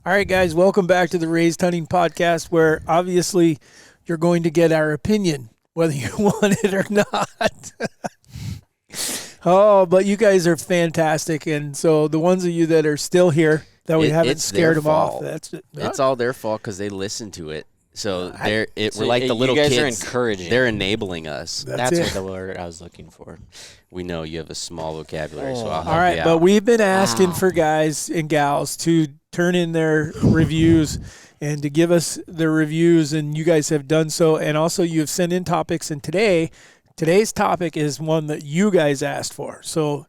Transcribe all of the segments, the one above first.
All right, guys, welcome back to the Raised Hunting Podcast, where obviously you're going to get our opinion, whether you want it or not. Oh, but you guys are fantastic. And so the ones of you that are still here, that we haven't scared them off. It's all their fault because they listen to it. So we're like the little you guys kids. are encouraging. They're enabling us. That's what the word I was looking for. We know you have a small vocabulary, so I'll help all right, you out. but we've been asking for guys and gals to turn in their reviews and to give us their reviews, and you guys have done so. And also you have sent in topics, and today's topic is one that you guys asked for. So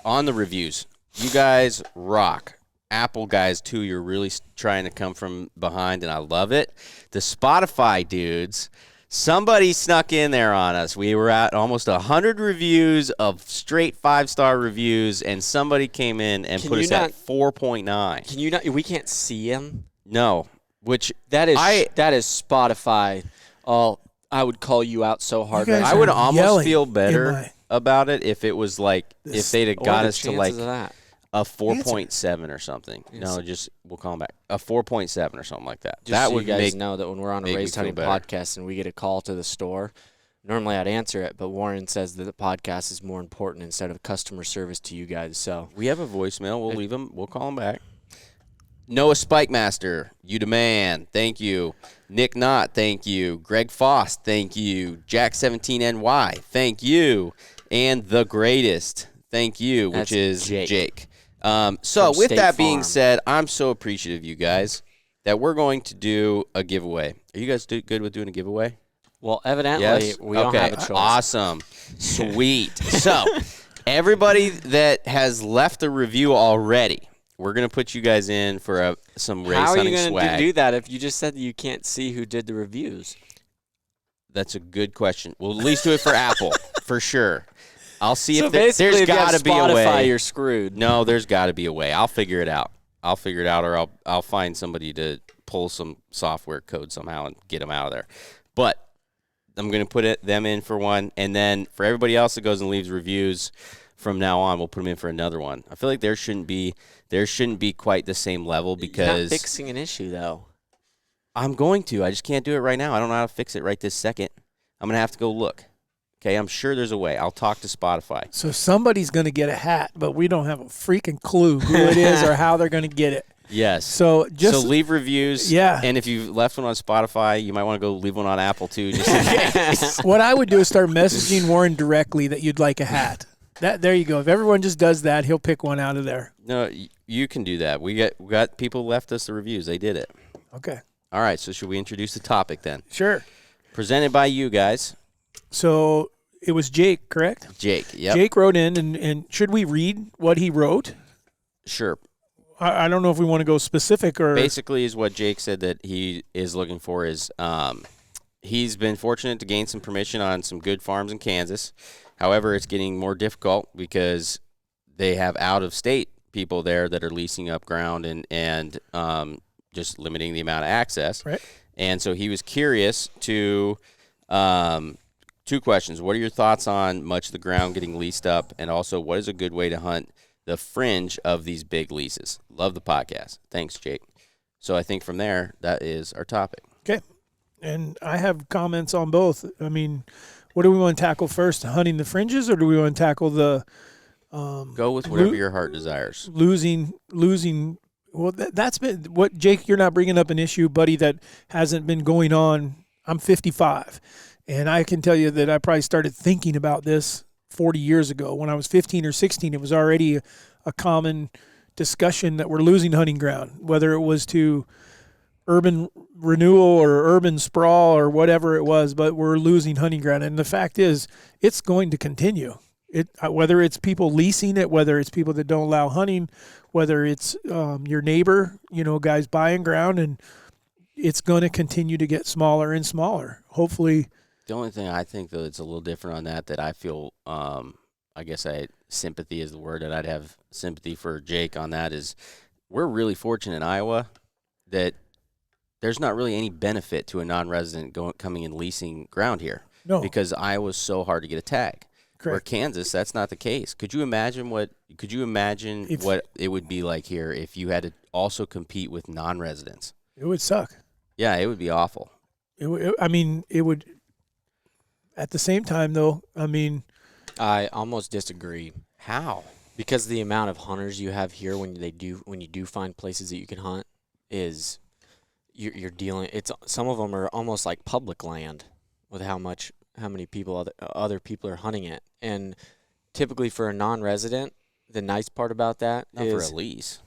on the reviews, you guys rock. Apple guys, too, you're really trying to come from behind, and I love it. The Spotify dudes, somebody snuck in there on us. We were at almost 100 reviews of straight 5-star reviews, and somebody came in and put us at 4.9. Can you not? We can't see him. No, that is Spotify. Oh, I would call you out so hard. I would almost feel better about it if it was like if they'd have got us to like a 4.7 or something. No, we'll call them back. A 4.7 or something like that. Just that so would you guys know that when we're on a Raised Hunting podcast and we get a call to the store, normally I'd answer it, but Warren says that the podcast is more important instead of customer service to you guys. So we have a voicemail. We'll leave them. We'll call them back. Noah Spikemaster, you demand. Thank you. Nick Knott, thank you. Greg Foss, thank you. Jack17NY, thank you. And the greatest, thank you, which is Jake. So with that being said, I'm so appreciative, you guys, that we're going to do a giveaway. Are you guys good with doing a giveaway? Well, evidently, we don't have a choice. Awesome. Sweet. So everybody that has left a review already, we're going to put you guys in for some race hunting swag. How are you going to do that if you just said that you can't see who did the reviews? That's a good question. We'll at least do it for Apple, for sure. I'll see so if there's got to be a way. You're screwed. No, there's got to be a way. I'll figure it out. Or I'll find somebody to pull some software code somehow and get them out of there. But I'm going to put them in for one, and then for everybody else that goes and leaves reviews from now on, we'll put them in for another one. I feel like there shouldn't be quite the same level because you're not fixing an issue though. I'm going to. I just can't do it right now. I don't know how to fix it right this second. I'm going to have to go look. Okay, I'm sure there's a way. I'll talk to Spotify. So somebody's going to get a hat, but we don't have a freaking clue who it is or how they're going to get it. Yes. So leave reviews. Yeah. And if you left one on Spotify, you might want to go leave one on Apple too, just in case. What I would do is start messaging Warren directly that you'd like a hat. There you go. If everyone just does that, he'll pick one out of there. No, you can do that. We got people left us the reviews. They did it. Okay. All right. So should we introduce the topic then? Sure. Presented by you guys. So it was Jake, correct? Jake, yep. Jake wrote in, and should we read what he wrote? Sure. I don't know if we want to go specific or... Basically is what Jake said that he is looking for is he's been fortunate to gain some permission on some good farms in Kansas. However, it's getting more difficult because they have out-of-state people there that are leasing up ground and just limiting the amount of access. Right. And so he was curious to... two questions. What are your thoughts on much of the ground getting leased up? And also, what is a good way to hunt the fringe of these big leases? Love the podcast. Thanks, Jake. So I think from there, that is our topic. Okay. And I have comments on both. I mean, what do we want to tackle first? Hunting the fringes, or do we want to tackle the... Go with whatever your heart desires. Losing. Well, that's been... What, Jake, you're not bringing up an issue, buddy, that hasn't been going on. I'm 55. And I can tell you that I probably started thinking about this 40 years ago. When I was 15 or 16, it was already a common discussion that we're losing hunting ground, whether it was to urban renewal or urban sprawl or whatever it was, but we're losing hunting ground. And the fact is, it's going to continue. Whether it's people leasing it, whether it's people that don't allow hunting, whether it's your neighbor, guys buying ground, and it's going to continue to get smaller and smaller. Hopefully... The only thing I think that it's a little different on that I feel, sympathy is the word, and I'd have sympathy for Jake on that is we're really fortunate in Iowa that there's not really any benefit to a non-resident coming and leasing ground here. No. Because Iowa's so hard to get a tag. Correct. Where Kansas, that's not the case. Could you imagine what it would be like here if you had to also compete with non-residents. It would suck. Yeah, it would be awful. It would. At the same time, though, I almost disagree. How? Because the amount of hunters you have here when you do find places that you can hunt is you're dealing. It's some of them are almost like public land with how many people other people are hunting it. And typically for a non-resident, the nice part about that Not is for a lease.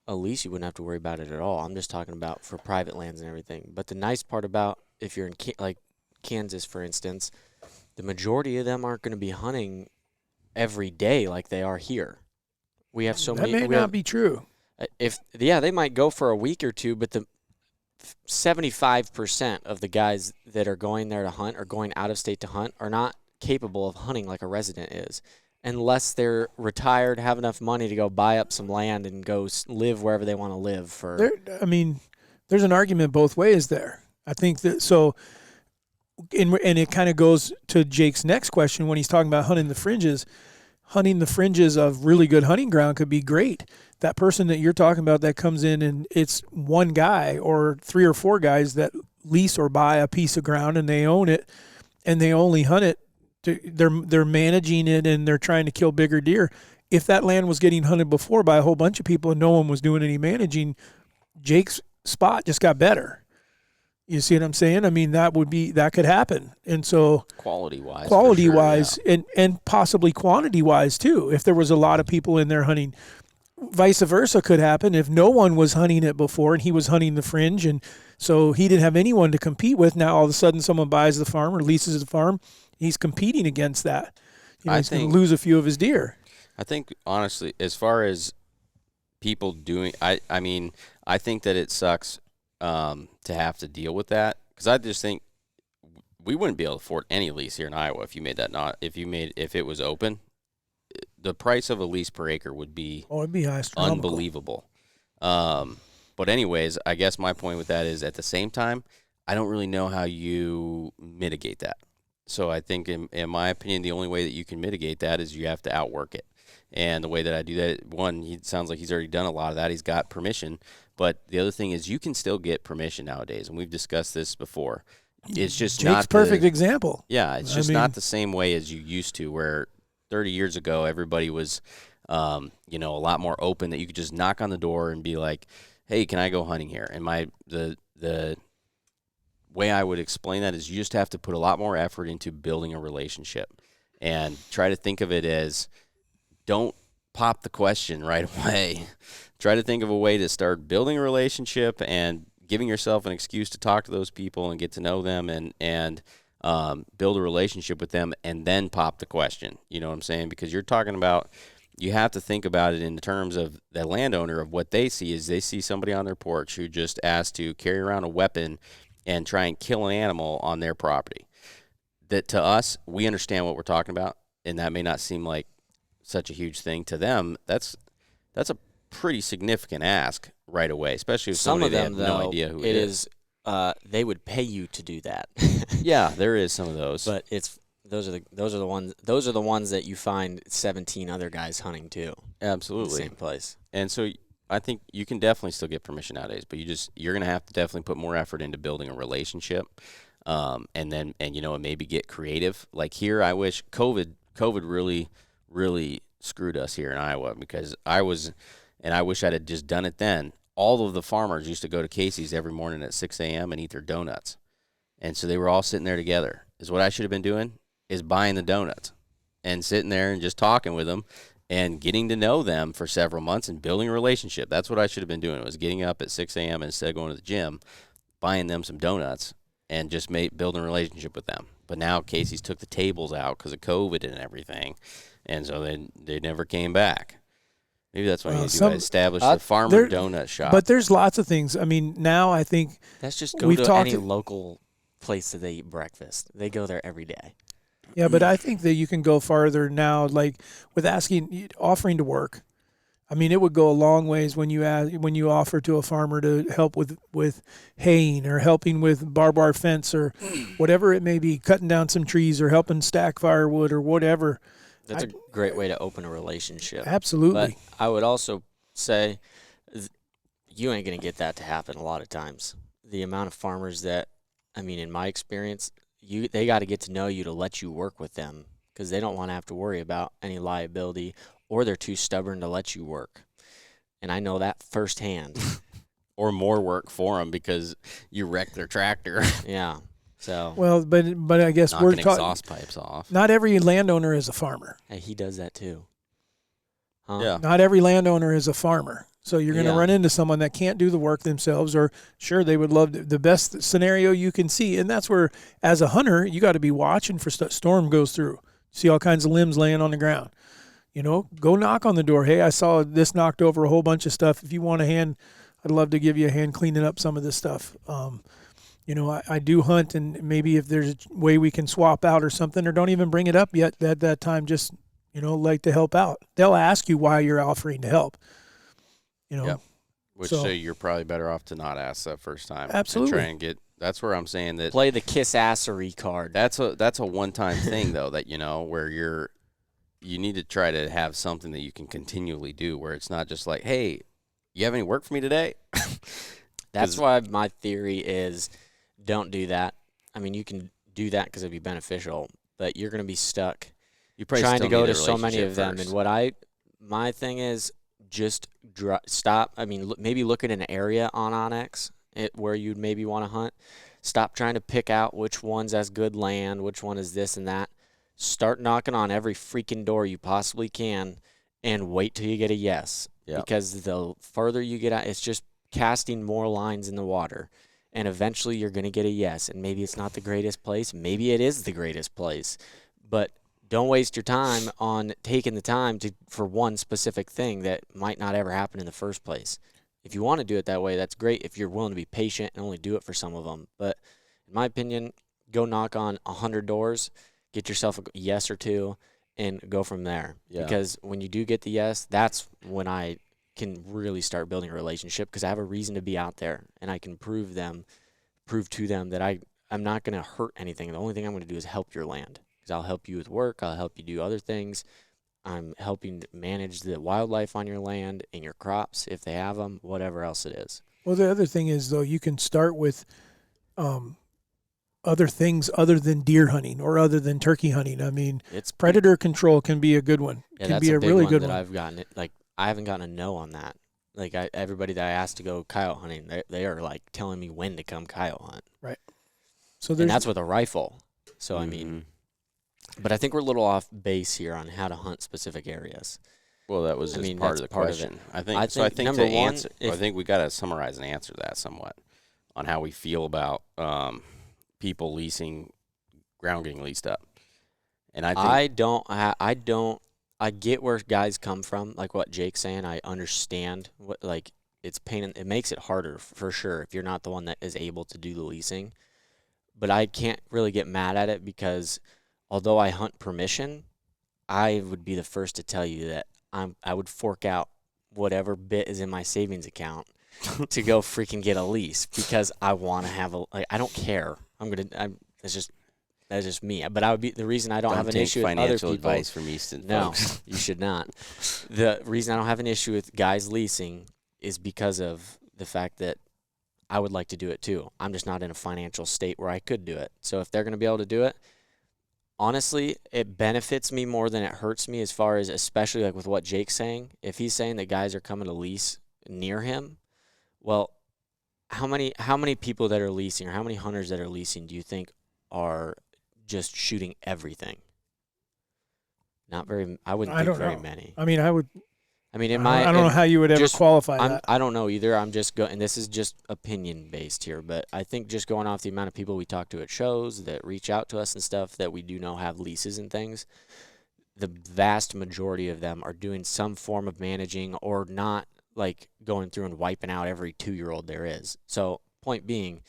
A lease, you wouldn't have to worry about it at all. I'm just talking about for private lands and everything. But the nice part about if you're in like Kansas, for instance, the majority of them aren't going to be hunting every day like they are here. We have so many. That may not be true. They might go for a week or two, but the 75% of the guys that are going there to hunt or going out of state to hunt are not capable of hunting like a resident is, unless they're retired, have enough money to go buy up some land and go live wherever they want to live. There's an argument both ways there. I think that so. And it kind of goes to Jake's next question when he's talking about hunting the fringes. Hunting the fringes of really good hunting ground could be great. That person that you're talking about that comes in and it's one guy or 3 or 4 guys that lease or buy a piece of ground and they own it and they only hunt it. They're managing it and they're trying to kill bigger deer. If that land was getting hunted before by a whole bunch of people and no one was doing any managing, Jake's spot just got better. You see what I'm saying? That could happen. And so quality wise, sure, yeah. and possibly quantity wise too. If there was a lot of people in there hunting, vice versa could happen. If no one was hunting it before and he was hunting the fringe and so he didn't have anyone to compete with, now all of a sudden someone buys the farm or leases the farm, he's competing against that. He's going to lose a few of his deer. I think honestly, as far as people doing, I think that it sucks to have to deal with that, because I just think we wouldn't be able to afford any lease here in Iowa if it was open. The price of a lease per acre would be it'd be unbelievable. But anyways, I guess my point with that is at the same time, I don't really know how you mitigate that. So I think in my opinion, the only way that you can mitigate that is you have to outwork it. And the way that I do that, one, he sounds like he's already done a lot of that. He's got permission. But the other thing is you can still get permission nowadays, and we've discussst this before. It's just Jake's not perfect example. Yeah, it's just not the same way as you used to, where 30 years ago everybody was, a lot more open, that you could just knock on the door and be like, "Hey, can I go hunting here?" And the way I would explain that is you just have to put a lot more effort into building a relationship, and try to think of it as, don't pop the question right away. Try to think of a way to start building a relationship and giving yourself an excuse to talk to those people and get to know them and build a relationship with them, and then pop the question. You know what I'm saying? Because you're talking about, you have to think about it in terms of the landowner, of what they see is they see somebody on their porch who just asked to carry around a weapon and try and kill an animal on their property. That to us, we understand what we're talking about, and that may not seem like such a huge thing to them. That's a pretty significant ask right away, especially if some of them, they have no idea who it is. They would pay you to do that. Yeah, there is some of those, but those are the ones that you find 17 other guys hunting too. Absolutely, in the same place. And so I think you can definitely still get permission nowadays, but you're going to have to definitely put more effort into building a relationship, and maybe get creative. Like here, I wish COVID really screwed us here in Iowa, because I wish I'd have just done it then. All of the farmers used to go to Casey's every morning at 6 a.m. and eat their donuts. And so they were all sitting there together. Is what I should have been doing is buying the donuts and sitting there and just talking with them and getting to know them for several months and building a relationship. That's what I should have been doing. It was getting up at 6 a.m. instead of going to the gym, buying them some donuts and just building a relationship with them. But now Casey's took the tables out because of COVID and everything. And so they never came back. Maybe that's why you need to establish the farmer donut shop. But there's lots of things. I mean, now I think that's just go to any local place that they eat breakfast. They go there every day. Yeah, but I think that you can go farther now, like with offering to work. I mean, it would go a long ways when you offer to a farmer to help with haying or helping with barbed wire fence or whatever it may be, cutting down some trees or helping stack firewood or whatever. That's a great way to open a relationship. Absolutely. But I would also say you ain't going to get that to happen a lot of times. The amount of farmers that, I mean, in my experience, they got to get to know you to let you work with them because they don't want to have to worry about any liability, or they're too stubborn to let you work. And I know that firsthand. Or more work for them because you wrecked their tractor. Yeah. So. Well, but I guess we're knocking talking. exhaust pipes off. Not every landowner is a farmer. Hey, he does that too. Huh? Yeah. Not every landowner is a farmer. So you're going to Yeah. run into someone that can't do the work themselves, or sure, they would love the best scenario you can see. And that's where, as a hunter, you got to be watching for storm goes through. See all kinds of limbs laying on the ground. You know, go knock on the door. Hey, I saw this knocked over a whole bunch of stuff. If you want a hand, I'd love to give you a hand cleaning up some of this stuff. You know, I do hunt, and maybe if there's a way we can swap out or something, or don't even bring it up yet at that time, just, you know, like to help out. They'll ask you why you're offering to help. You know, Yep. Which So- so you're probably better off to not ask that first time. Absolutely. And try and get. That's where I'm saying that. Play the kiss assery card. That's a one-time thing though, that, you know, where you need to try to have something that you can continually do, where it's not just like, hey, you have any work for me today? That's why my theory is don't do that. I mean, you can do that because it'd be beneficial, but you're going to be stuck You probably trying still to go need to a so many relationship of them. first. And my thing is just stop. I mean, maybe look at an area on Onyx where you'd maybe want to hunt. Stop trying to pick out which one's as good land, which one is this and that. Start knocking on every freaking door you possibly can and wait till you get a yes. Yep. Because the further you get out, it's just casting more lines in the water. And eventually you're going to get a yes. And maybe it's not the greatest place. Maybe it is the greatest place. But don't waste your time on taking the time for one specific thing that might not ever happen in the first place. If you want to do it that way, that's great if you're willing to be patient and only do it for some of them. But in my opinion, go knock on 100 doors, get yourself a yes or two, and go from there. Yeah. Because when you do get the yes, that's when I can really start building a relationship, because I have a reason to be out there, and I can prove to them that I'm not going to hurt anything. The only thing I'm going to do is help your land, because I'll help you with work. I'll help you do other things. I'm helping to manage the wildlife on your land and your crops, if they have them, whatever else it is. well, the other thing is, though, you can start with other things other than deer hunting or other than turkey hunting. I mean, It's predator control can be a good one. Yeah, Can that's be a a big really one good that one. I've gotten. Like, I haven't gotten a no on that. Like, everybody that I asked to go coyote hunting, they are like telling me when to come coyote hunt, So and there's that's with a rifle. So I mean, Mhm. but I think we're a little off base here on how to hunt specific areas. Well, that was I just mean, part of that's the part of it. question. I think I so. I think think number to one, answer, I if- think we got to summarize and answer that somewhat on how we feel about people leasing ground getting leased up. And I think I get where guys come from, like what Jake's saying. I understand what, like, it's pain. It makes it harder for sure if you're not the one that is able to do the leasing. But I can't really get mad at it, because although I hunt permission, I would be the first to tell you that I would fork out whatever bit is in my savings account to go freaking get a lease, because I want to have I don't care. That's just me. But I would be the reason I don't have an take issue with other financial people. advice from Easton No, folks. you should not. The reason I don't have an issue with guys leasing is because of the fact that I would like to do it too. I'm just not in a financial state where I could do it. So if they're going to be able to do it, honestly, it benefits me more than it hurts me, as far as, especially like with what Jake's saying. If he's saying that guys are coming to lease near him, well, how many people that are leasing, or how many hunters that are leasing, do you think are just shooting everything? Not very. I wouldn't I think don't very know. many. I mean, I would. I mean, I don't know how you would ever just- qualify that. I don't know either. I'm just going, and this is just opinion based here, but I think just going off the amount of people we talk to at shows that reach out to us and stuff that we do know have leases and things, the vast majority of them are doing some form of managing, or not like going through and wiping out every 2-year-old there is. So point being,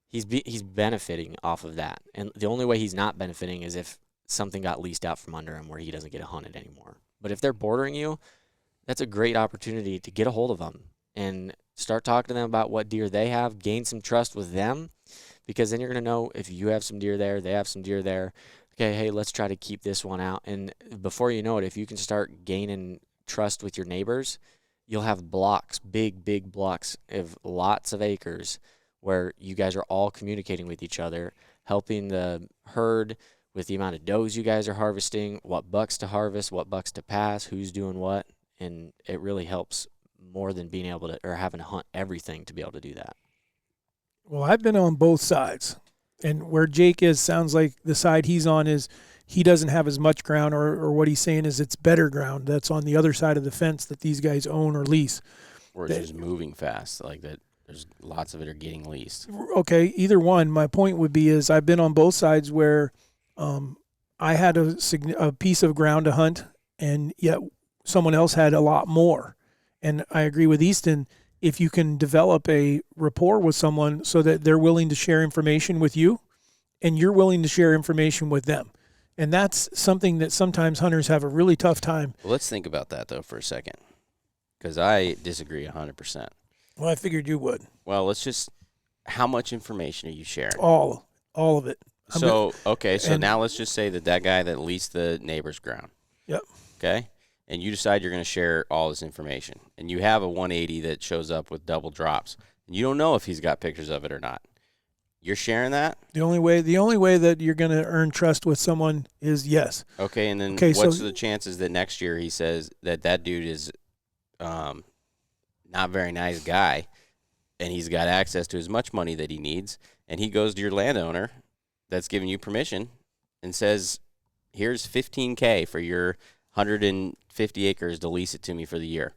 he's benefiting off of that, and the only way he's not benefiting is if something got leased out from under him where he doesn't get hunted anymore. But if they're bordering you, that's a great opportunity to get a hold of them and start talking to them about what deer they have, gain some trust with them, because then you're going to know if you have some deer there, they have some deer there. Okay, hey, let's try to keep this one out. And before you know it, if you can start gaining trust with your neighbors, you'll have blocks, big blocks of lots of acres where you guys are all communicating with each other, helping the herd with the amount of does you guys are harvesting, what bucks to harvest, what bucks to pass, who's doing what, and it really helps more than being able to or having to hunt everything to be able to do that. Well, I've been on both sides, and where Jake is sounds like the side he's on is he doesn't have as much ground, or what he's saying is it's better ground that's on the other side of the fence that these guys own or lease. Or it's just moving fast, like that. There's lots of it are getting leased. Okay, either one. My point would be is I've been on both sides where I had a piece of ground to hunt, and yet someone else had a lot more. And I agree with Easton. If you can develop a rapport with someone so that they're willing to share information with you and you're willing to share information with them. And that's something that sometimes hunters have a really tough time. Well, let's think about that, though, for a second, because I disagree 100%. Well, I figured you would. Well, let's just – how much information are you sharing? All of it. So now let's just say that guy that leased the neighbor's ground. Yep. Okay? And you decide you're going to share all this information. And you have a 180 that shows up with double drops. And you don't know if he's got pictures of it or not. You're sharing that? The only way that you're going to earn trust with someone is yes. Okay, and then what's the chances that next year he says that dude is not very nice guy, and he's got access to as much money that he needs, and he goes to your landowner that's giving you permission and says, here's $15K for your 150 acres to lease it to me for the year.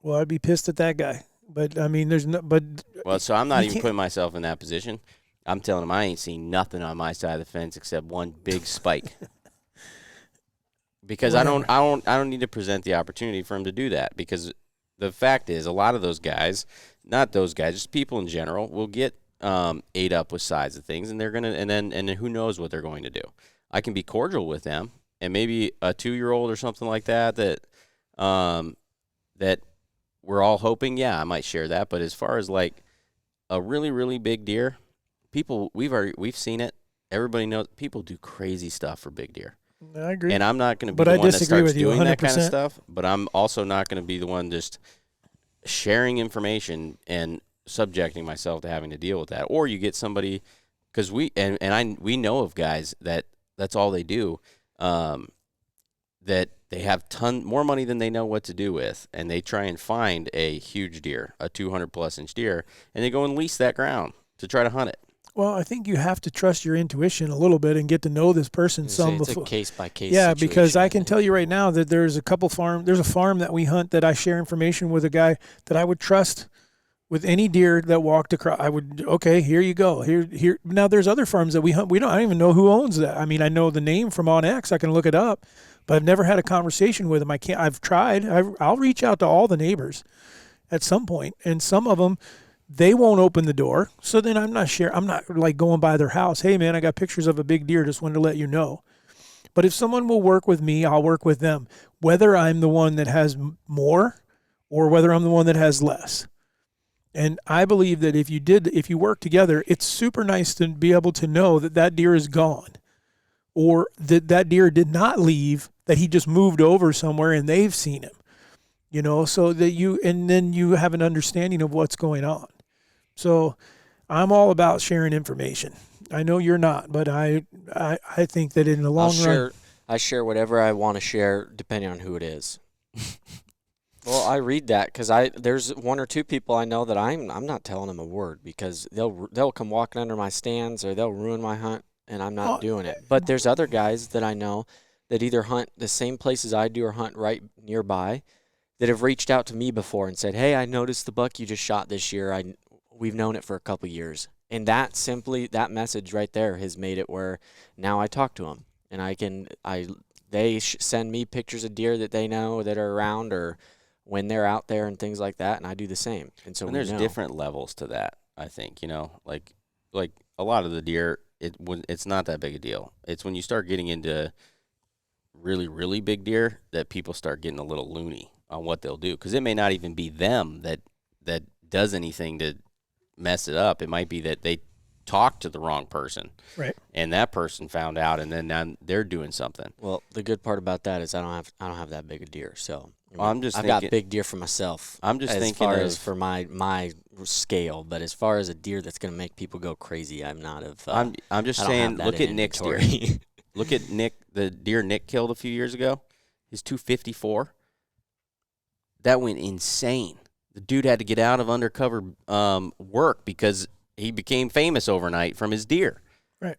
Well, I'd be pissed at that guy. But, I mean, so I'm not even putting myself in that position. I'm telling him I ain't seen nothing on my side of the fence except one big spike. Because I don't need to present the opportunity for him to do that, because the fact is a lot of those guys, not those guys, just people in general, will get ate up with sides of things, and they're gonna and then who knows what they're going to do. I can be cordial with them, and maybe a 2-year-old or something like that that we're all hoping, yeah, I might share that. But as far as like a really, really big deer, people we've seen it. Everybody knows people do crazy stuff for big deer. I agree. And I'm not going to be the one that starts doing that kind of stuff, but I'm also not going to be the one just sharing information and subjecting myself to having to deal with that. Or you get somebody, because we know of guys that's all they do, that they have more money than they know what to do with, and they try and find a huge deer, a 200+ inch deer, and they go and lease that ground to try to hunt it. Well, I think you have to trust your intuition a little bit and get to know this person some before. It's a case by case. Yeah, situation. because I can tell you right now that there's a farm that we hunt that I share information with a guy that I would trust with any deer that walked across. I would, okay, here you go. Here. Now there's other farms that we hunt. I don't even know who owns that. I mean, I know the name from on X. I can look it up, but I've never had a conversation with them. I've tried. I'll reach out to all the neighbors at some point, and some of them, they won't open the door. So then I'm not like going by their house. Hey man, I got pictures of a big deer. Just wanted to let you know. But if someone will work with me, I'll work with them, whether I'm the one that has more or whether I'm the one that has less. And I believe that if you work together, it's super nice to be able to know that deer is gone, or that deer did not leave, that he just moved over somewhere and they've seen him, so that then you have an understanding of what's going on. So I'm all about sharing information. I know you're not, but I think that in the long run, I share whatever I want to share depending on who it is. Well, I read that because there's one or two people I know that I'm not telling them a word, because they'll come walking under my stands or they'll ruin my hunt, and I'm not doing it. But there's other guys that I know that either hunt the same places I do or hunt right nearby, that have reached out to me before and said, hey, I noticed the buck you just shot this year. We've known it for a couple years. And that message right there has made it where now I talk to them, and they send me pictures of deer that they know that are around, or when they're out there and things like that, and I do the same. And so there's different levels to that, I think, like a lot of the deer, it's not that big a deal. It's when you start getting into really, really big deer that people start getting a little loony on what they'll do, because it may not even be them that does anything to mess it up. It might be that they talked to the wrong person, right? And that person found out, and then now they're doing something. Well, the good part about that is I don't have that big a deer, so I'm just I've thinking, got big deer for myself. I'm just as thinking far of, as for my scale, but as far as a deer that's going to make people go crazy, I'm not of. I'm just I don't have saying, that look in at Nick's deer. inventory. Look at Nick, the deer Nick killed a few years ago. His 254. That went insane. The dude had to get out of undercover work because he became famous overnight from his deer. Right.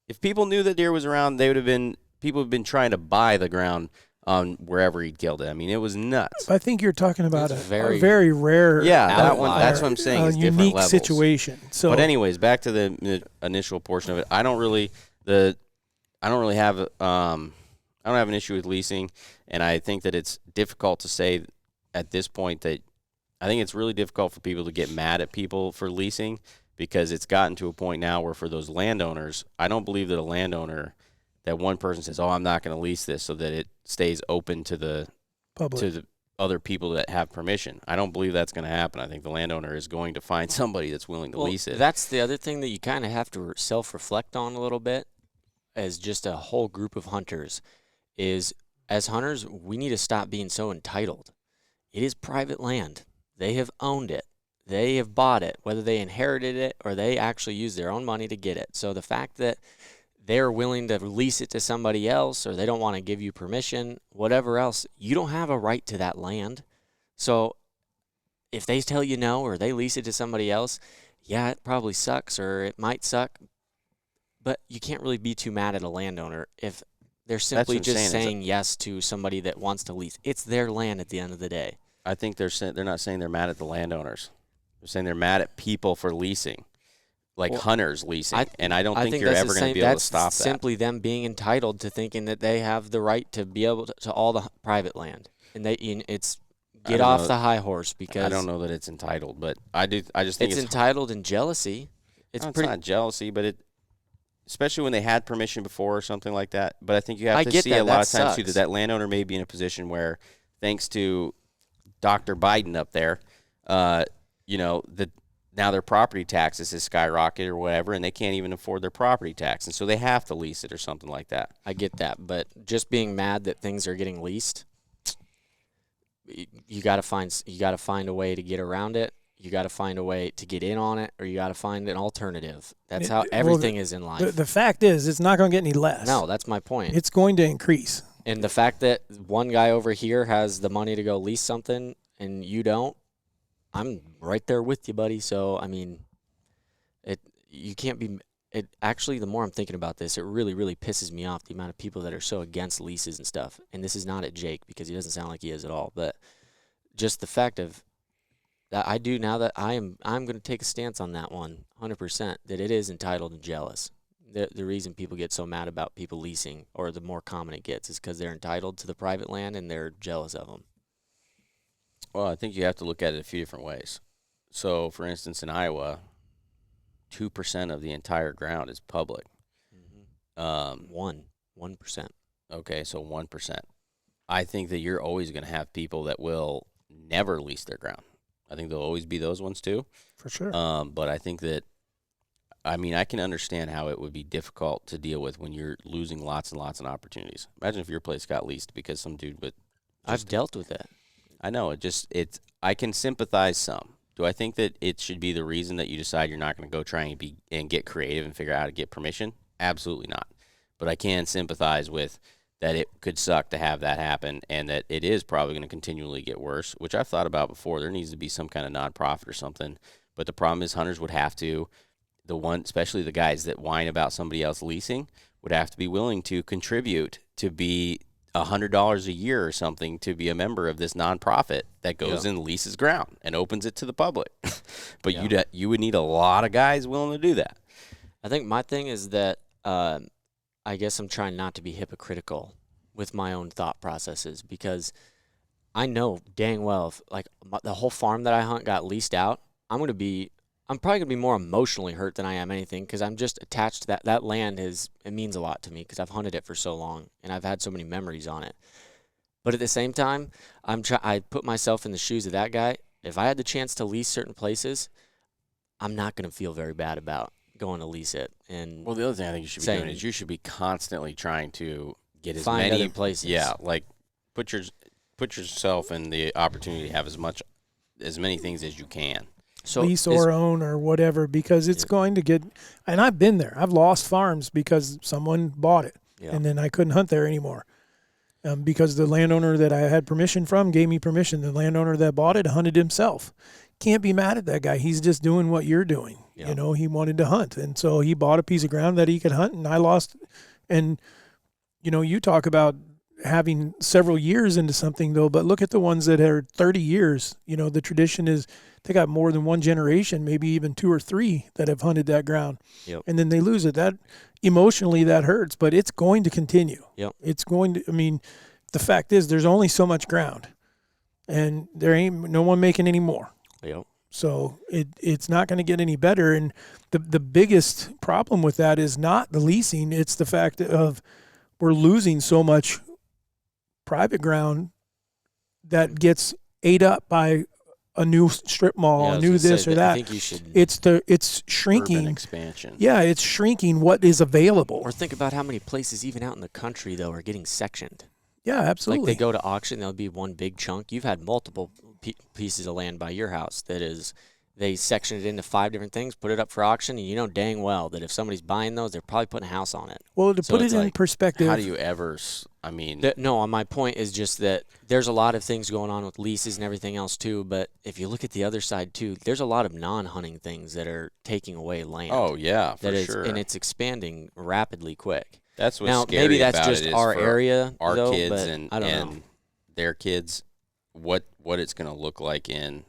If people knew that deer was around, people have been trying to buy the ground on wherever he killed it. I mean, it was nuts. I think you're talking about It's a very very rare, Yeah, that one. outlier. That's what I'm saying. a Is different unique levels. situation. So, But anyways, back to the initial portion of it. I don't really have I don't have an issue with leasing, and I think that it's difficult to say at this point that I think it's really difficult for people to get mad at people for leasing because it's gotten to a point now where for those landowners, I don't believe that a landowner, that one person says, "Oh, I'm not going to lease this," so that it stays open to the public. to the other people that have permission. I don't believe that's going to happen. I think the landowner is going to find somebody that's willing to lease it. That's the other thing that you kind of have to self-reflect on a little bit as just a whole group of hunters is as hunters, we need to stop being so entitled. It is private land. They have owned it. They have bought it, whether they inherited it or they actually used their own money to get it. So the fact that they're willing to lease it to somebody else or they don't want to give you permission, whatever else, you don't have a right to that land. So if they tell you no or they lease it to somebody else, yeah, it probably sucks or it might suck, but you can't really be too mad at a landowner if they're simply what I'm just saying, saying yes to somebody that wants to lease. It's their land at the end of the day. I think they're not saying they're mad at the landowners. They're saying they're mad at people for leasing, like hunters leasing. And I don't think you're ever going to be able to stop that's that. simply them being entitled to thinking that they have the right to be able to all the private land, and it's get off the high horse because I don't know that it's entitled, but I do. I just think it's entitled in jealousy. It's not jealousy, but especially when they had permission before or something like that. But I think you have I to get see that. a lot That of times too sucks. that landowner may be in a position where, thanks to Dr. Biden up there, now their property taxes has skyrocketed or whatever, and they can't even afford their property tax, and so they have to lease it or something like that. I get that, but just being mad that things are getting leased, you got to find a way to get around it. You got to find a way to get in on it, or you got to find an alternative. That's how everything is in life. The fact is, it's not going to get any less. No, that's my point. It's going to increase. And the fact that one guy over here has the money to go lease something and you don't, I'm right there with you, buddy. So, I mean, you can't be – actually, the more I'm thinking about this, it really, really pisses me off the amount of people that are so against leases and stuff. And this is not at Jake because he doesn't sound like he is at all. But just the fact of that I do now that I'm going to take a stance on that one 100%, that it is entitled and jealous. The reason people get so mad about people leasing, or the more common it gets, is because they're entitled to the private land and they're jealous of them. Well, I think you have to look at it a few different ways. So, for instance, in Iowa, 2% of the entire ground is public. 1%. Okay, so 1%. I think that you're always going to have people that will never lease their ground. I think there'll always be those ones too. For sure. But I think that, I mean, I can understand how it would be difficult to deal with when you're losing lots and lots of opportunities. Imagine if your place got leased because some dude would. I've dealt with that. I know I can sympathize some. Do I think that it should be the reason that you decide you're not going to go try and get creative and figure out how to get permission? Absolutely not. But I can sympathize with that it could suck to have that happen and that it is probably going to continually get worse, which I've thought about before. There needs to be some kind of nonprofit or something. But the problem is hunters would have to, especially the guys that whine about somebody else leasing, would have to be willing to contribute to be $100 a year or something to be a member of this nonprofit that goes and leases ground and opens it to the public. But you would need a lot of guys willing to do that. I think my thing is that I guess I'm trying not to be hypocritical with my own thought processes, because I know dang well if the whole farm that I hunt got leased out, I'm probably gonna be more emotionally hurt than I am anything, because I'm just attached to that land. It means a lot to me because I've hunted it for so long and I've had so many memories on it. But at the same time, I put myself in the shoes of that guy. If I had the chance to lease certain places, I'm not gonna feel very bad about going to lease it. And well, the other thing I think you should be doing is you should be constantly trying to get as find many other places. Yeah, like put yourself in the opportunity to have as many things as you can. So lease or own or whatever, because it's going to get, and I've been there. I've lost farms because someone bought it, and then I couldn't hunt there anymore. Because the landowner that I had permission from gave me permission. The landowner that bought it hunted himself. Can't be mad at that guy. He's just doing what you're doing. Yeah. You know, he wanted to hunt. And so he bought a piece of ground that he could hunt, and I lost. And, you know, you talk about having several years into something, though, but look at the ones that are 30 years. You know, the tradition is they got more than one generation, maybe even 2 or 3 that have hunted that ground. Yep. And then they lose it. That emotionally, that hurts, but it's going to continue. Yep. It's going to, I mean, the fact is there's only so much ground, and there ain't no one making any more. Yep. So it's not going to get any better. And the biggest problem with that is not the leasing. It's the fact of we're losing so much private ground that gets ate up by a new strip mall, a new this or that. I think you should. It's shrinking. Urban expansion. Yeah, it's shrinking what is available. Or think about how many places, even out in the country, though, are getting sectioned. Yeah, absolutely. Like they go to auction, there'll be one big chunk. You've had multiple pieces of land by your house that is, they section it into 5 different things, put it up for auction, and you know dang well that if somebody's buying those, they're probably putting a house on it. Well, to So put it it's in like, perspective, How do you ever? I mean, No, my point is just that there's a lot of things going on with leases and everything else too. But if you look at the other side too, there's a lot of non-hunting things that are taking away land. oh yeah, for that is, sure. and it's expanding rapidly quick. That's what's Now scary maybe that's about just it is our for area, our though, kids but and I don't know. their kids, what it's going to look like in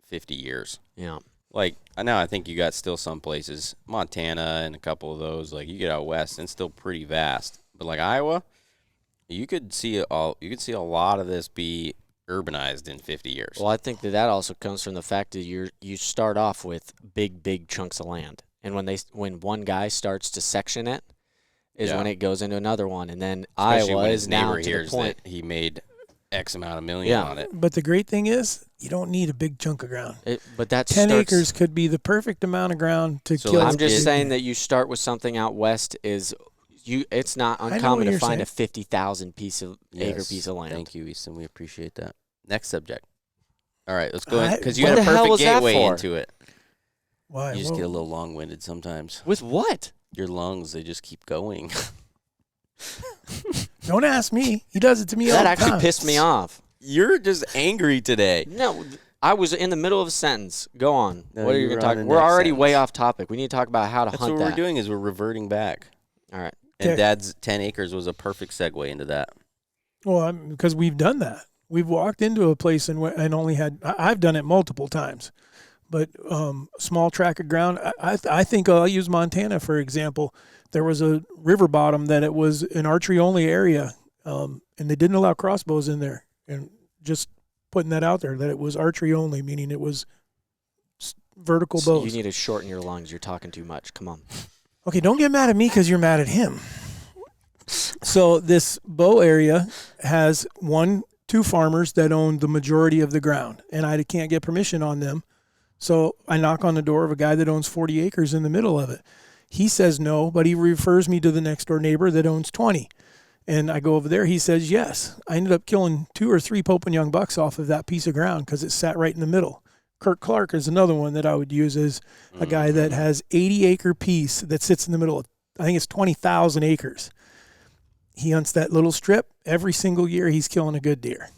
50 years. Yeah. Like now, I think you got still some places, Montana and a couple of those. Like you get out west, and it's still pretty vast. But like Iowa, you could see a lot of this be urbanized in 50 years. Well, I think that also comes from the fact that you start off with big chunks of land, and when one guy starts to section it, is when it goes into another one, and then Especially Iowa when is his now neighbor to the hears point. that he made X amount of million on it. but the great thing is you don't need a big chunk of ground. But that 10 starts, acres could be the perfect amount of ground to So kill. let's I'm just get- saying that you start with something out west is it's not know uncommon what to you're find a saying. 50,000 acre Yes. piece of land. Thank you, Easton. We appreciate that. Next subject. All right, let's go I- because you What had a the hell perfect was that gateway for? into it. Why? You just Whoa. get a little long-winded sometimes. With what? Your lungs, they just keep going. Don't ask me. He does it to me all That the actually time. pissed me off. You're just angry today. No, I was in the middle of a sentence. Go on. No, What are you you were going to talk? on the We're next already way sentence. off topic. We need to talk about how to That's hunt what that. we're doing is we're reverting back. All right. And Okay. Dad's 10 acres was a perfect segue into that. Well, because we've done that. We've walked into a place and only had. I've done it multiple times, but small tract of ground. I think I'll use Montana for example. There was a river bottom that it was an archery only area, and they didn't allow crossbows in there. And just putting that out there that it was archery only, meaning it was vertical So bows. you need to shorten your lungs. You're talking too much. Come on. Okay, don't get mad at me because you're mad at him. So this bow area has 2 farmers that own the majority of the ground, and I can't get permission on them. So I knock on the door of a guy that owns 40 acres in the middle of it. He says no, but he refers me to the next door neighbor that owns 20. And I go over there. He says yes. I ended up killing 2 or 3 Pope and Young bucks off of that piece of ground because it sat right in the middle. Kirk Clark is another one that I would use as a guy that has 80-acre piece that sits in the middle of, I think it's 20,000 acres. He hunts that little strip. Every single year he's killing a good deer.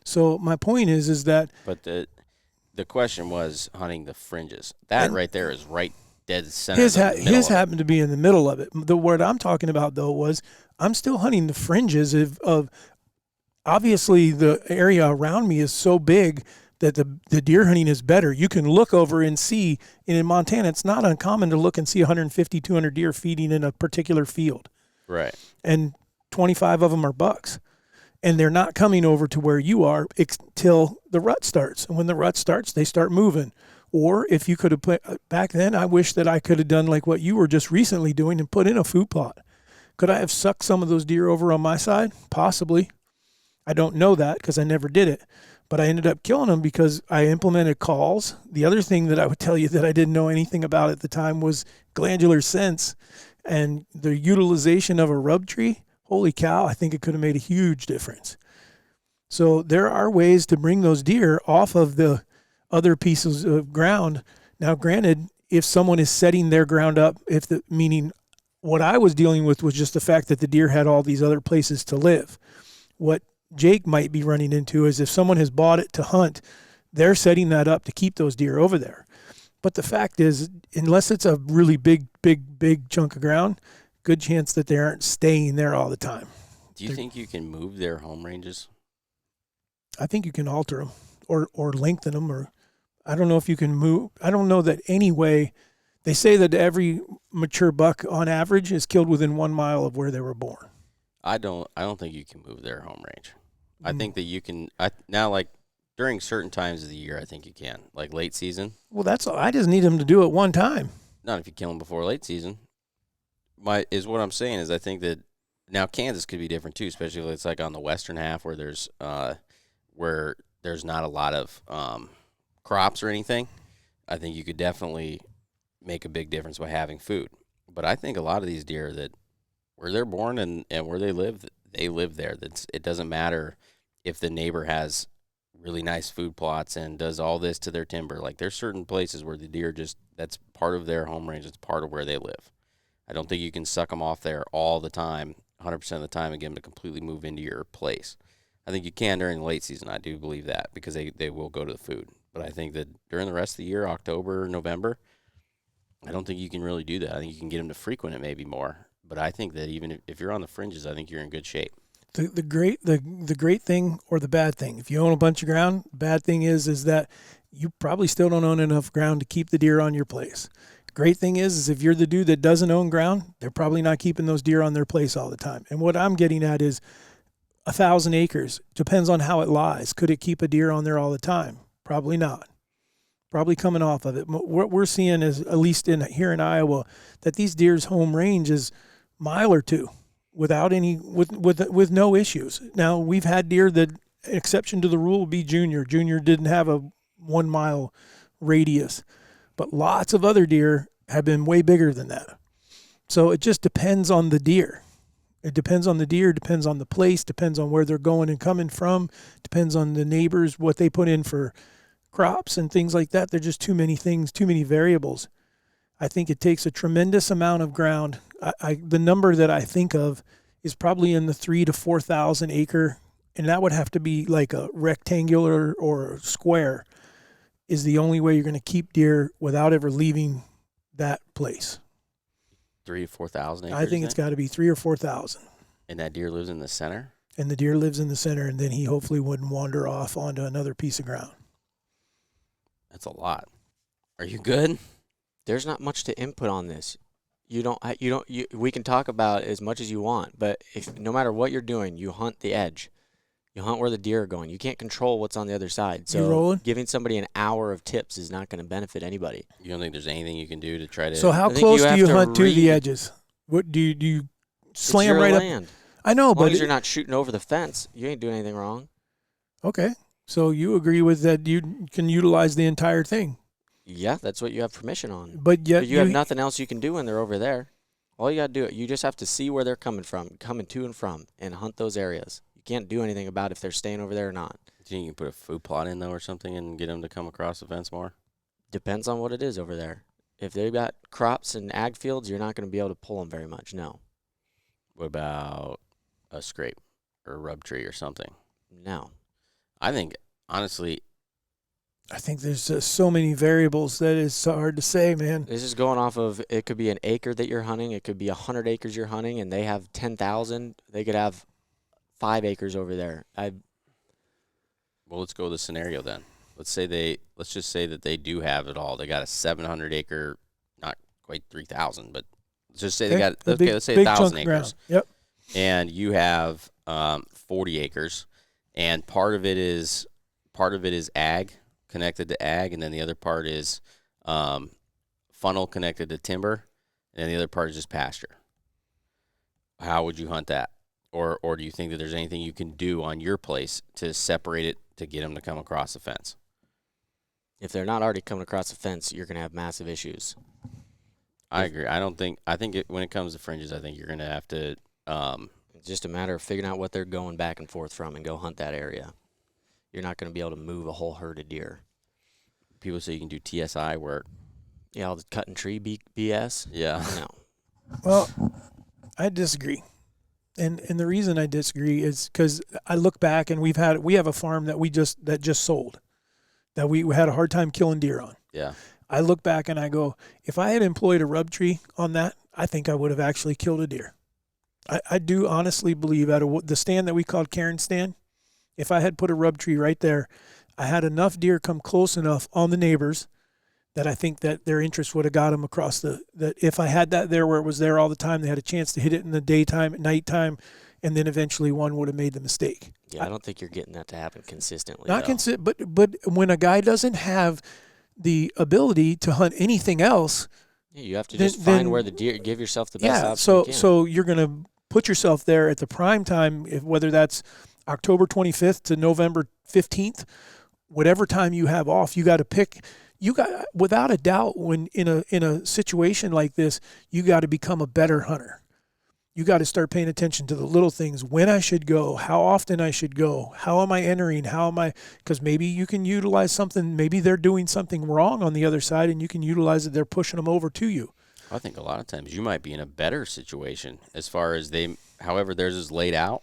So my point is that But the question was hunting the fringes. That And- right there is right dead center. his of the middle his of it. happened to be in the middle of it. The word I'm talking about though was I'm still hunting the fringes of obviously the area around me is so big that the deer hunting is better. You can look over and see, and in Montana, it's not uncommon to look and see 150, 200 deer feeding in a particular field. Right. And 25 of them are bucks. And they're not coming over to where you are till the rut starts. And when the rut starts, they start moving. Or if you could have put, back then, I wish that I could have done like what you were just recently doing and put in a food plot. Could I have sucked some of those deer over on my side? Possibly. I don't know that because I never did it. But I ended up killing them because I implemented calls. The other thing that I would tell you that I didn't know anything about at the time was glandular sense and the utilization of a rub tree. Holy cow, I think it could have made a huge difference. So there are ways to bring those deer off of the other pieces of ground. Now, granted, if someone is setting their ground up, meaning what I was dealing with was just the fact that the deer had all these other places to live. What Jake might be running into is if someone has bought it to hunt, they're setting that up to keep those deer over there. But the fact is, unless it's a really big chunk of ground, good chance that they aren't staying there all the time. Do you think you can move their home ranges? I think you can alter them or lengthen them, or I don't know if you can move. I don't know that anyway. They say that every mature buck on average is killed within 1 mile of where they were born. I don't think you can move their home range. I think that you can now, like during certain times of the year, I think you can, like late season. Well, that's all. I just need them to do it one time. Not if you kill them before late season. What I'm saying is I think that now Kansas could be different too, especially if it's like on the western half where there's not a lot of crops or anything. I think you could definitely make a big difference by having food. But I think a lot of these deer that where they're born and where they live there. It doesn't matter if the neighbor has really nice food plots and does all this to their timber. Like there's certain places where the deer that's part of their home range. It's part of where they live. I don't think you can suck them off there all the time, 100% of the time, and get them to completely move into your place. I think you can during the late season. I do believe that because they will go to the food. But I think that during the rest of the year, October, November, I don't think you can really do that. I think you can get them to frequent it maybe more. But I think that even if you're on the fringes, I think you're in good shape. The great thing or the bad thing, if you own a bunch of ground, the bad thing is that you probably still don't own enough ground to keep the deer on your place. Great thing is if you're the dude that doesn't own ground, they're probably not keeping those deer on their place all the time. And what I'm getting at is 1,000 acres. Depends on how it lies. Could it keep a deer on there all the time? Probably not. Probably coming off of it. What we're seeing is, at least here in Iowa, that these deer's home range is a mile or two without any with no issues. Now we've had deer that, exception to the rule, would be Junior. Junior didn't have a 1 mile radius, but lots of other deer have been way bigger than that. So it just depends on the deer. It depends on the deer, depends on the place, depends on where they're going and coming from, depends on the neighbors, what they put in for crops and things like that. There's just too many things, too many variables. I think it takes a tremendous amount of ground. The number that I think of is probably in the 3,000 to 4,000 acre, and that would have to be like a rectangular or a square, is the only way you're going to keep deer without ever leaving that place. 3,000 to 4,000 acres. I think it's got to be 3,000 or 4,000. And that deer lives in the center? And the deer lives in the center, and then he hopefully wouldn't wander off onto another piece of ground. That's a lot. Are you good? There's not much to input on this. We can talk about as much as you want, but if no matter what you're doing, you hunt the edge. You hunt where the deer are going. You can't control what's on the other side. So you rolling? Giving somebody an hour of tips is not going to benefit anybody. You don't think there's anything you can do to try to... So how close do you hunt to the edges? What do you slam right land. up? I know, as long but as you're not shooting over the fence, you ain't doing anything wrong. Okay. So you agree with that you can utilize the entire thing. Yeah, that's what you have permission on. But yet you have nothing else you can do when they're over there. All you got to do, you just have to see where they're coming to and from, and hunt those areas. You can't do anything about if they're staying over there or not. Do you think you can put a food plot in, though, or something, and get them to come across the fence more? Depends on what it is over there. If they've got crops and ag fields, you're not going to be able to pull them very much, no. What about a scrape or a rub tree or something? No. I think, honestly... I think there's just so many variables that it's so hard to say, man. This is going off of, it could be an acre that you're hunting. It could be 100 acres you're hunting, and they have 10,000. They could have 5 acres over there. Well, let's go with the scenario then. Let's just say that they do have it all. They got a 700 acre, not quite 3,000, but let's just say let's say 1,000 acres. Yep. And you have 40 acres, and part of it is ag, connected to ag, and then the other part is funnel connected to timber, and the other part is just pasture. How would you hunt that? Or do you think that there's anything you can do on your place to separate it to get them to come across the fence? If they're not already coming across the fence, you're going to have massive issues. I agree. When it comes to fringes, I think you're going to have to... It's just a matter of figuring out what they're going back and forth from and go hunt that area. you're not going to be able to move a whole herd of deer. People say you can do TSI work. Yeah, all the cut and tree BS. Yeah. No. Well, I disagree. And the reason I disagree is because I look back and we have a farm that just sold, that we had a hard time killing deer on. Yeah. I look back and I go, if I had employed a rub tree on that, I think I would have actually killed a deer. I do honestly believe out of the stand that we called Karen's stand, if I had put a rub tree right there, I had enough deer come close enough on the neighbors that I think that their interest would have got them across that if I had that there where it was there all the time, they had a chance to hit it in the daytime, at nighttime, and then eventually one would have made the mistake. Yeah, I don't think you're getting that to happen consistently. Not but when a guy doesn't have the ability to hunt anything else, yeah, you have to just find where the deer. Give yourself the best option you can. So you're going to put yourself there at the prime time, whether that's October 25th to November 15th, whatever time you have off, you got to pick. You got, without a doubt, when in a situation like this, you got to become a better hunter. You got to start paying attention to the little things, when I should go, how often I should go, how am I entering, because maybe you can utilize something, maybe they're doing something wrong on the other side and you can utilize it, they're pushing them over to you. I think a lot of times you might be in a better situation as far as however theirs is laid out.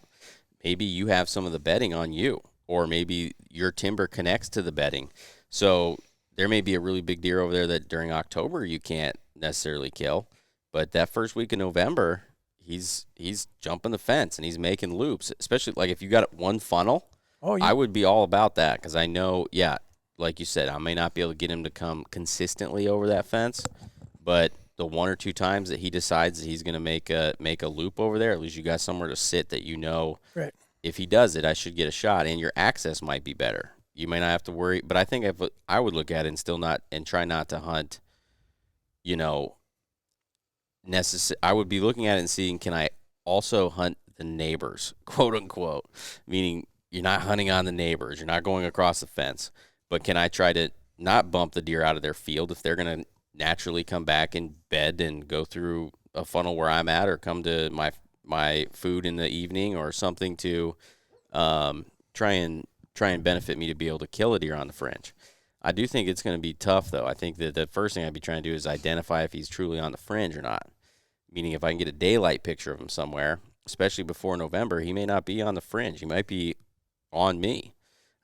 Maybe you have some of the bedding on you, or maybe your timber connects to the bedding. So there may be a really big deer over there that during October you can't necessarily kill, but that first week of November, he's jumping the fence and he's making loops, especially like if you got one funnel. I would be all about that because I know, like you said, I may not be able to get him to come consistently over that fence, but the one or two times that he decides that he's going to make a loop over there, at least you got somewhere to sit that you know, right. If he does it, I should get a shot, and your access might be better. You may not have to worry, but I think I would look at it and try not to hunt, I would be looking at it and seeing, can I also hunt the neighbors, quote unquote, meaning you're not hunting on the neighbors, you're not going across the fence, but can I try to not bump the deer out of their field if they're going to naturally come back and bed and go through a funnel where I'm at, or come to my food in the evening or something to try and benefit me to be able to kill a deer on the fringe. I do think it's going to be tough, though. I think that the first thing I'd be trying to do is identify if he's truly on the fringe or not. Meaning if I can get a daylight picture of him somewhere, especially before November, he may not be on the fringe. He might be on me.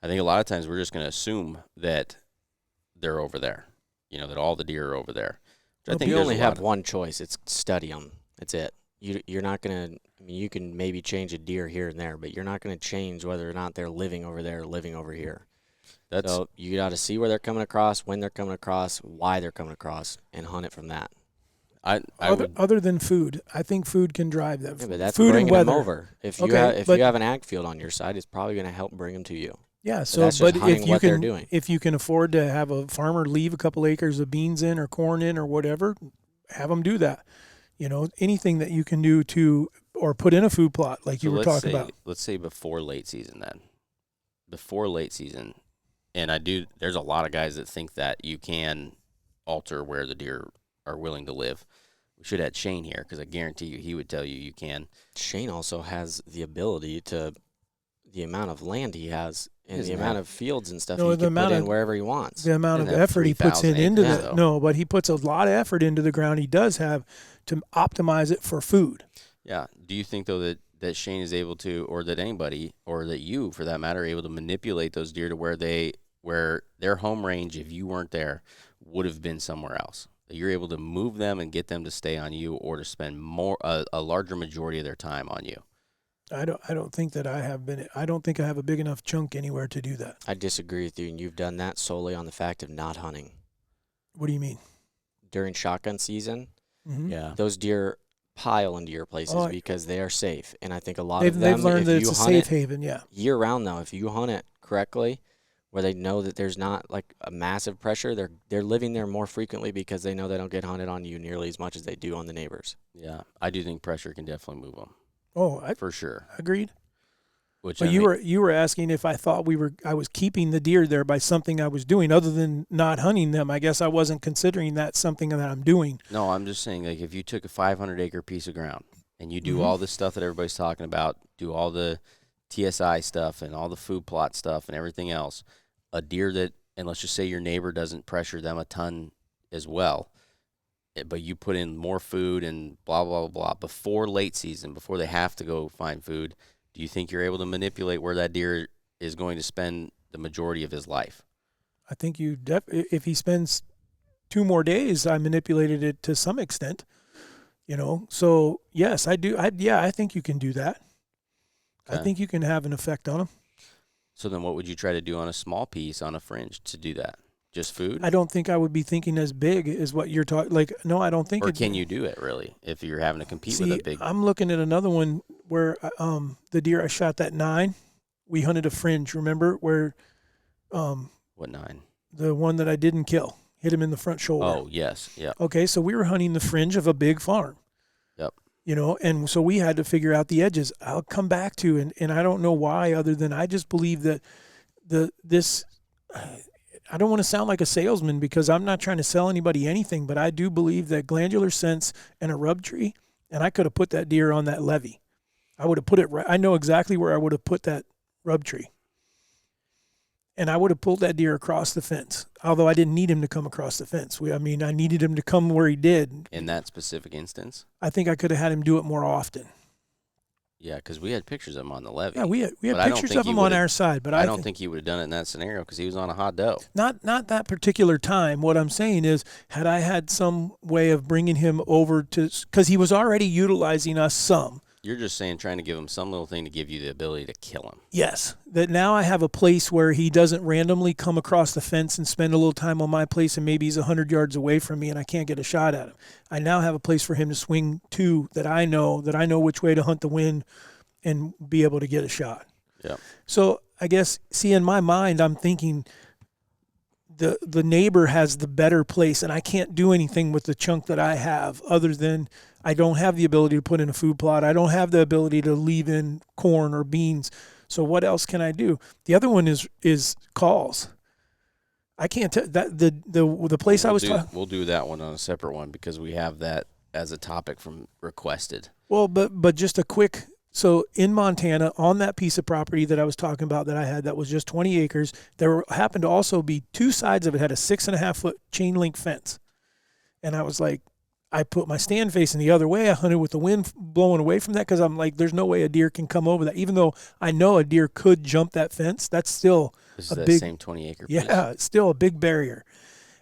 I think a lot of times we're just going to assume that they're over there, that all the deer are over there. I think you only have one choice. It's study them. That's it. You're not going to, you can maybe change a deer here and there, but you're not going to change whether or not they're living over there or living over here. So you got to see where they're coming across, when they're coming across, why they're coming across, and hunt it from that. Other than food, I think food can drive that. Yeah, but that's food bringing and weather. them over. If you have an ag field on your side, it's probably going to help bring them to you. Yeah. But if you can afford to have a farmer leave a couple acres of beans in or corn in or whatever, have them do that. Anything that you can do or put in a food plot like you were talking about. Let's say before late season then. Before late season. And there's a lot of guys that think that you can alter where the deer are willing to live. We should have Shane here because I guarantee you he would tell you can. Shane also has the ability to, the amount of land he has and the amount of fields and stuff he can put in wherever he wants. The amount of effort he puts but he puts a lot of effort into the ground he does have to optimize it for food. Yeah. Do you think, though, that Shane is able to, or that anybody, or that you, for that matter, are able to manipulate those deer to where their home range, if you weren't there, would have been somewhere else? That you're able to move them and get them to stay on you, or to spend a larger majority of their time on you? I don't think that I have been. I don't think I have a big enough chunk anywhere to do that. I disagree with you, and you've done that solely on the fact of not hunting. What do you mean? During shotgun season, yeah, those deer pile into your places because they are safe, and I think a lot of them, they've learned that it's a safe haven. Yeah, year round though, if you hunt it correctly, where they know that there's not like a massive pressure, they're living there more frequently because they know they don't get hunted on you nearly as much as they do on the neighbors. Yeah, I do think pressure can definitely move them. For sure. Agreed. But you were asking if I thought I was keeping the deer there by something I was doing other than not hunting them. I guess I wasn't considering that something that I'm doing. No, I'm just saying, like, if you took a 500-acre piece of ground and you do all this stuff that everybody's talking about, do all the TSI stuff and all the food plot stuff and everything else, a deer that, and let's just say your neighbor doesn't pressure them a ton as well, but you put in more food and blah, blah, blah, before late season, before they have to go find food, do you think you're able to manipulate where that deer is going to spend the majority of his life? I think if he spends 2 more days, I manipulated it to some extent, So yes, I do. I think you can do that. Okay. I think you can have an effect on him. So then what would you try to do on a small piece on a fringe to do that? Just food? I don't think I would be thinking as big as what you're talking. Like, no, I don't think. Or can you do it really if you're having to compete with a big? I'm looking at another one where the deer I shot that 9, we hunted a fringe. Remember where? What 9? The one that I didn't kill, hit him in the front shoulder. Oh yes, yeah. Okay, so we were hunting the fringe of a big farm. Yep. And so we had to figure out the edges. I'll come back to, and I don't know why, other than I just believe that I don't want to sound like a salesman because I'm not trying to sell anybody anything, but I do believe that glandular sense and a rub tree, and I could have put that deer on that levee. I would have put it right. I know exactly where I would have put that rub tree. And I would have pulled that deer across the fence, although I didn't need him to come across the fence. I needed him to come where he did. In that specific instance? I think I could have had him do it more often. Yeah, because we had pictures of him on the levee. Yeah, we had pictures of him on our side, but I don't think he would have done it in that scenario because he was on a hot doe. Not that particular time. What I'm saying is, had I had some way of bringing him over to, because he was already utilizing us some. You're just saying trying to give him some little thing to give you the ability to kill him. Yes, that now I have a place where he doesn't randomly come across the fence and spend a little time on my place, and maybe he's 100 yards away from me and I can't get a shot at him. I now have a place for him to swing to that I know which way to hunt the wind and be able to get a shot. Yeah. So I guess, in my mind, I'm thinking the neighbor has the better place, and I can't do anything with the chunk that I have other than I don't have the ability to put in a food plot. I don't have the ability to leave in corn or beans. So what else can I do? The other one is calls. I can't tell that the place I was talking. We'll do that one on a separate one because we have that as a topic from requested. Well, but just a quick. So in Montana, on that piece of property that I was talking about that I had, that was just 20 acres, there happened to also be 2 sides of it had a 6.5-foot chain link fence. And I was like, I put my stand facing the other way. I hunted with the wind blowing away from that because I'm like, there's no way a deer can come over that. Even though I know a deer could jump that fence, that's still This is a that big, same 20-acre piece. yeah, it's still a big barrier.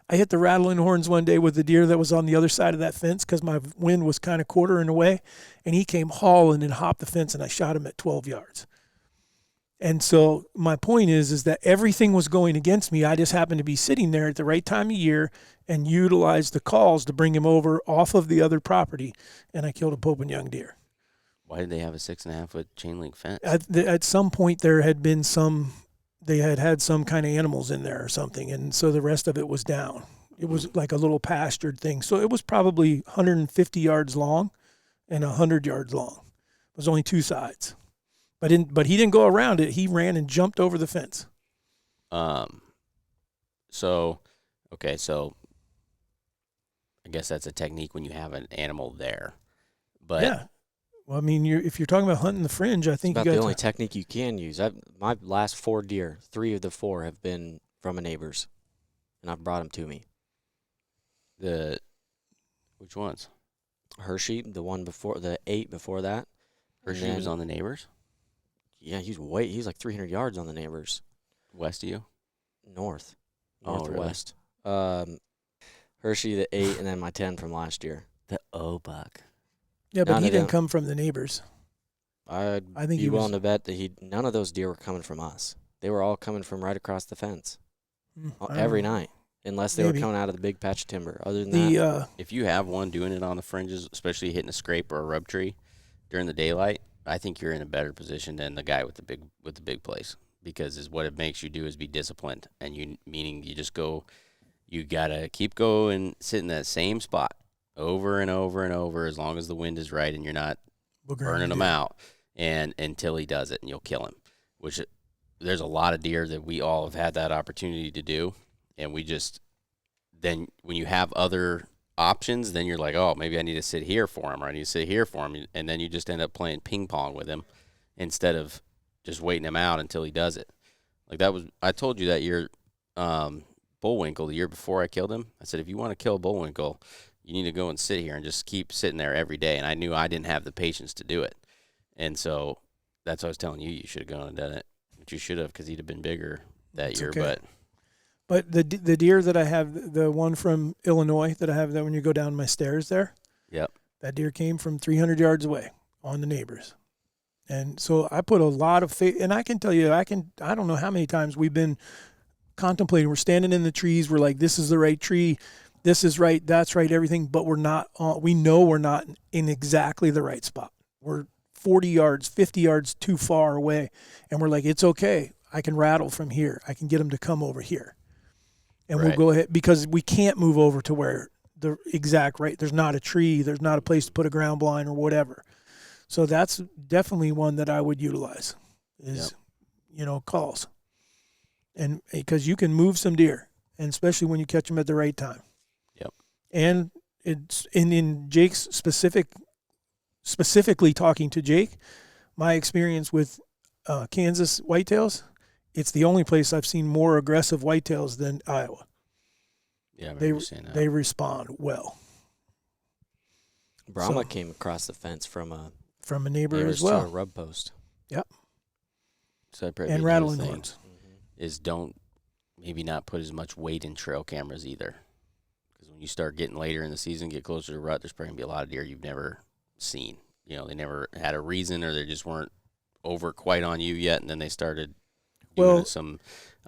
I hit the rattling horns one day with the deer that was on the other side of that fence because my wind was kind of quartering away, and he came hauling and hopped the fence, and I shot him at 12 yards. And so my point is that everything was going against me. I just happened to be sitting there at the right time of year and utilized the calls to bring him over off of the other property, and I killed a Pope and young deer. Why did they have a 6.5-foot chain link fence? At some point there had been they had some kind of animals in there or something, and so the rest of it was down. It was like a little pastured thing. So it was probably 150 yards long and 100 yards long. It was only 2 sides. But he didn't go around it. He ran and jumped over the fence. So I guess that's a technique when you have an animal there. But yeah. Well, I mean, if you're talking about hunting the fringe, I think It's you about got the only technique you can use. My last 4 deer, 3 of the 4 have been from a neighbor's, and I've brought them to me. Which ones? Hershey, the one before, the 8 before that. Hershey was on the neighbors? Yeah, he's like 300 yards on the neighbors. West of you? North. Oh, Northwest. Hershey, the 8, and then my 10 from last year. The O-buck. Yeah, but None he of didn't them. come from the neighbors. I'd I think be he willing was. to bet that none of those deer were coming from us. They were all coming from right across the fence every night, unless they Maybe. were coming out of the big patch of timber. Other than that, If you have one doing it on the fringes, especially hitting a scrape or a rub tree during the daylight, I think you're in a better position than the guy with the big place, because what it makes you do is be disciplined, and meaning you just go, you gotta keep going, sit in that same spot over and over and over as long as the wind is right and you're not burning them out, and until he does it, and you'll kill him. Which there's a lot of deer that we all have had that opportunity to do, and then when you have other options, then you're like, oh, maybe I need to sit here for him, or I need to sit here for him, and then you just end up playing ping pong with him instead of just waiting him out until he does it. Like I told you that year, bullwinkle, the year before I killed him, I said, if you want to kill a bullwinkle, you need to go and sit here and just keep sitting there every day. And I knew I didn't have the patience to do it. And so that's what I was telling you. You should have gone and done it. But you should have, because he'd have been bigger that year. Okay. But the deer that I have, the one from Illinois that I have, that when you go down my stairs there, yep, that deer came from 300 yards away on the neighbors. And so I put a lot of faith, and I can tell you, I don't know how many times we've been contemplating. We're standing in the trees. We're like, this is the right tree. This is right. That's right. Everything. But we're not, we know we're not in exactly the right spot. We're 40 yards, 50 yards too far away. And we're like, it's okay. I can rattle from here. I can get them to come over here. And right. We'll go ahead, because we can't move over to where the exact right. There's not a tree. There's not a place to put a ground blind or whatever. So that's definitely one that I would utilize is, calls. And because you can move some deer, and especially when you catch them at the right time. Yep. And it's in Jake's specifically talking to Jake, my experience with Kansas whitetails, it's the only place I've seen more aggressive whitetails than Iowa. Yeah, I remember seeing that. They respond well. Brahma came across the fence from a neighbor as well. To a rub post. Yep. So and rattling horns. Is don't maybe not put as much weight in trail cameras either. Because when you start getting later in the season, get closer to rut, there's probably going to be a lot of deer you've never seen. They never had a reason, or they just weren't over quite on you yet, and then they started doing some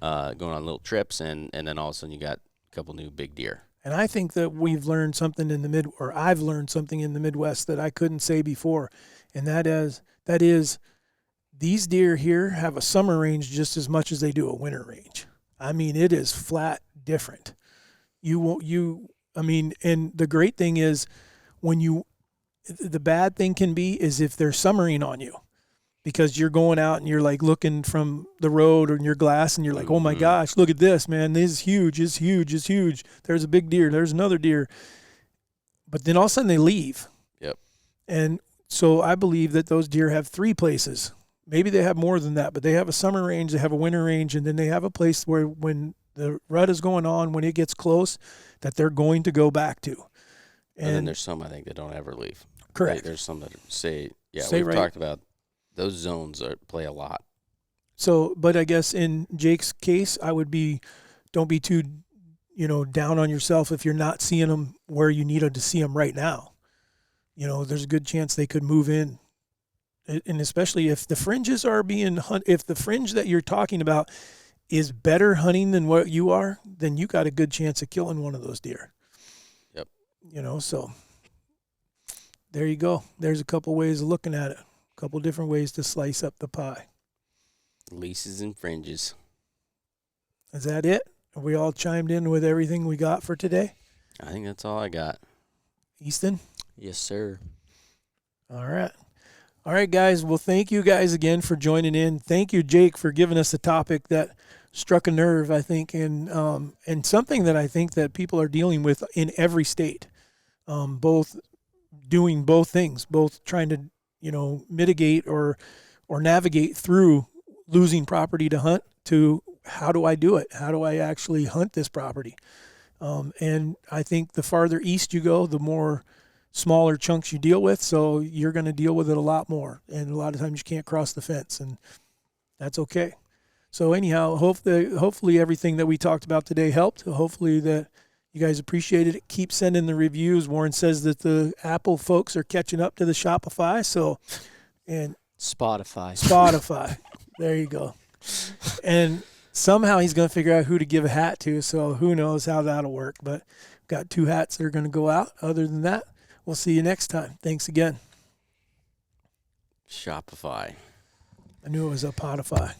going on little trips, and then all of a sudden you got a couple new big deer. And I think that we've learned something I've learned something in the Midwest that I couldn't say before, and that is these deer here have a summer range just as much as they do a winter range. I mean, it is flat different. And the great thing is the bad thing can be is if they're summering on you, because you're going out and you're like looking from the road or in your glass and you're like, oh my gosh, look at this, man. This is huge. It's huge. It's huge. There's a big deer. There's another deer. But then all of a sudden they leave. Yep. And so I believe that those deer have three places. Maybe they have more than that, but they have a summer range, they have a winter range, and then they have a place where when the rut is going on, when it gets close, that they're going to go back to. And then there's some, I think, that don't ever leave. Correct. Right? There's some that say we've talked about those zones play a lot. So, but I guess in Jake's case, don't be too, down on yourself if you're not seeing them where you need to see them right now. There's a good chance they could move in. And especially if the fringes are being if the fringe that you're talking about is better hunting than what you are, then you got a good chance of killing one of those deer. Yep. So there you go. There's a couple ways of looking at it. A couple different ways to slice up the pie. Leases and fringes. Is that it? Have we all chimed in with everything we got for today? I think that's all I got. Easton? Yes, sir. All right, guys. Well, thank you guys again for joining in. Thank you, Jake, for giving us a topic that struck a nerve, I think, and something that I think that people are dealing with in every state, both doing both things, both trying to, mitigate or navigate through losing property to hunt to how do I do it? How do I actually hunt this property? And I think the farther east you go, the more smaller chunks you deal with, so you're going to deal with it a lot more, and a lot of times you can't cross the fence, and that's okay. So anyhow, hopefully everything that we talked about today helped. Hopefully that you guys appreciated it. Keep sending the reviews. Warren says that the Apple folks are catching up to the Shopify, and Spotify. There you go. And somehow he's going to figure out who to give a hat to, so who knows how that'll work, but got 2 hats that are going to go out. Other than that, we'll see you next time. Thanks again. Shopify. I knew it was a Potify.